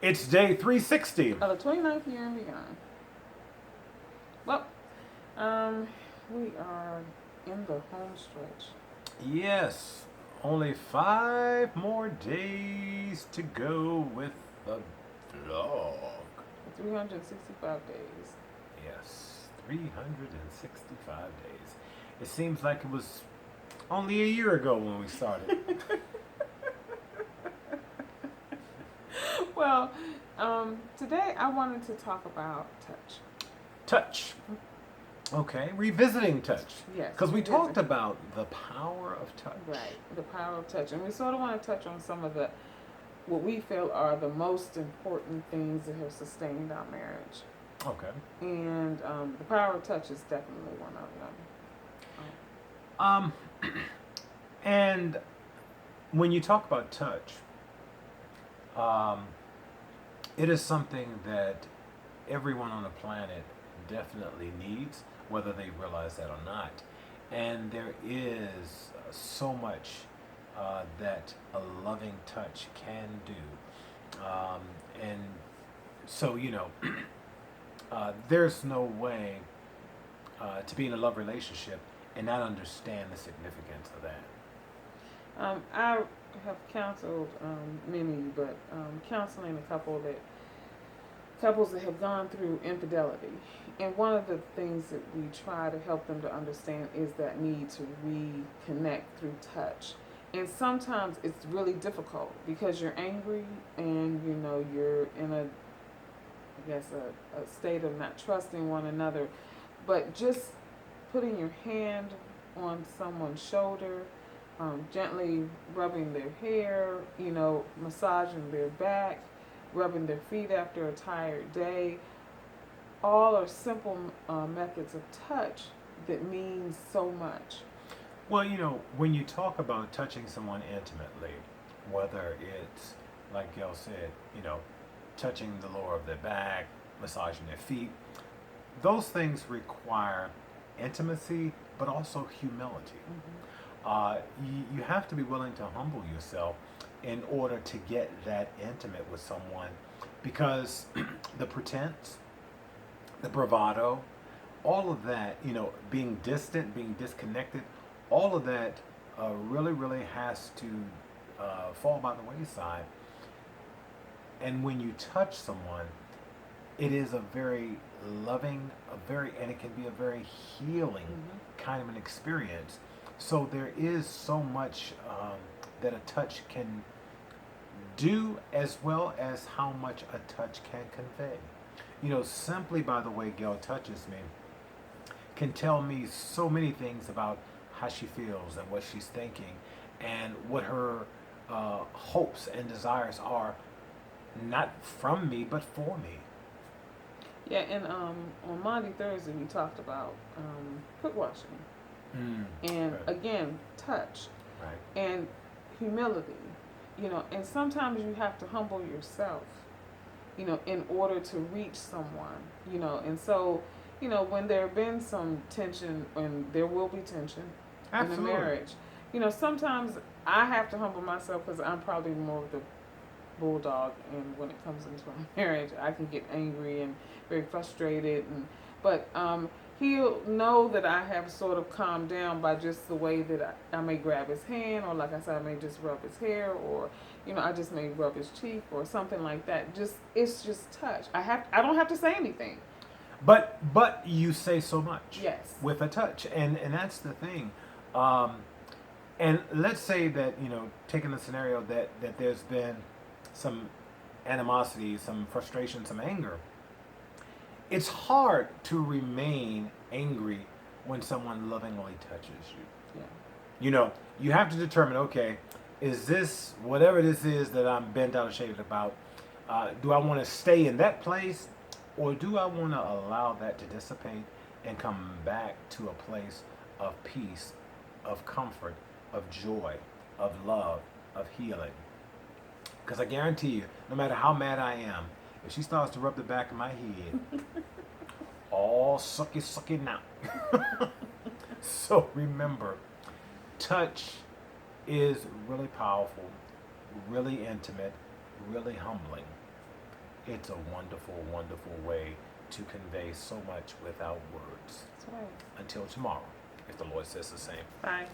It's day 360. of the 29th year and beyond. Well, um, we are in the home stretch. Yes, only 5 more days to go with the vlog. 365 days. Yes, 365 days. It seems like it was only a year ago when we started. Well, today I wanted to talk about touch. Touch. Okay, revisiting touch. Yes. Because we revisit. talked about the power of touch. Right, the power of touch. And we sort of want to touch on some of the, what we feel are the most important things that have sustained our marriage. Okay. And the power of touch is definitely one of them. Um, and when you talk about touch, um, it is something that everyone on the planet definitely needs, whether they realize that or not. And there is so much that a loving touch can do. And so, there's no way to be in a love relationship and not understand the significance of that. I have counseled many, but counseling couples that have gone through infidelity. And one of the things that we try to help them to understand is that need to reconnect through touch. And sometimes it's really difficult because you're angry and you're in a state of not trusting one another. But just putting your hand on someone's shoulder, gently rubbing their hair, massaging their back, rubbing their feet after a tired day, all are simple methods of touch that means so much. Well, when you talk about touching someone intimately, whether it's, like Gail said, touching the lower of their back, massaging their feet, those things require intimacy, but also humility. You have to be willing to humble yourself in order to get that intimate with someone because the pretense, the bravado, all of that, being distant, being disconnected, all of that really, really has to fall by the wayside. And when you touch someone, it is a very loving, and it can be a very healing kind of an experience. So there is so much that a touch can do, as well as how much a touch can convey. Simply by the way Gail touches me, can tell me so many things about how she feels and what she's thinking and what her hopes and desires are, not from me, but for me. Yeah, and on Monday, Thursday, we talked about foot washing. And Right. again, touch Right. and humility. And sometimes you have to humble yourself, in order to reach someone, And so, when there have been some tension, and there will be tension in a Absolutely. marriage, sometimes I have to humble myself because I'm probably more of the bulldog, and when it comes into a marriage, I can get angry and very frustrated, but he'll know that I have sort of calmed down by just the way that I may grab his hand, or like I said, I may just rub his hair, or I just may rub his cheek or something like that. It's just touch. I don't have to say anything. But you say so much Yes. with a touch, and that's the thing. Um, and let's say that taking the scenario that there's been some animosity, some frustration, some anger. It's hard to remain angry when someone lovingly touches you. Yeah. You have to determine, okay, is this, whatever this is that I'm bent out of shape about, do I want to stay in that place, or do I want to allow that to dissipate and come back to a place of peace, of comfort, of joy, of love, of healing? Because I guarantee you, no matter how mad I am, if she starts to rub the back of my head, all sucky now. So remember, touch is really powerful, really intimate, really humbling. it's a wonderful, wonderful way to convey so much without words. That's right. Until tomorrow, if the Lord says the same. Bye.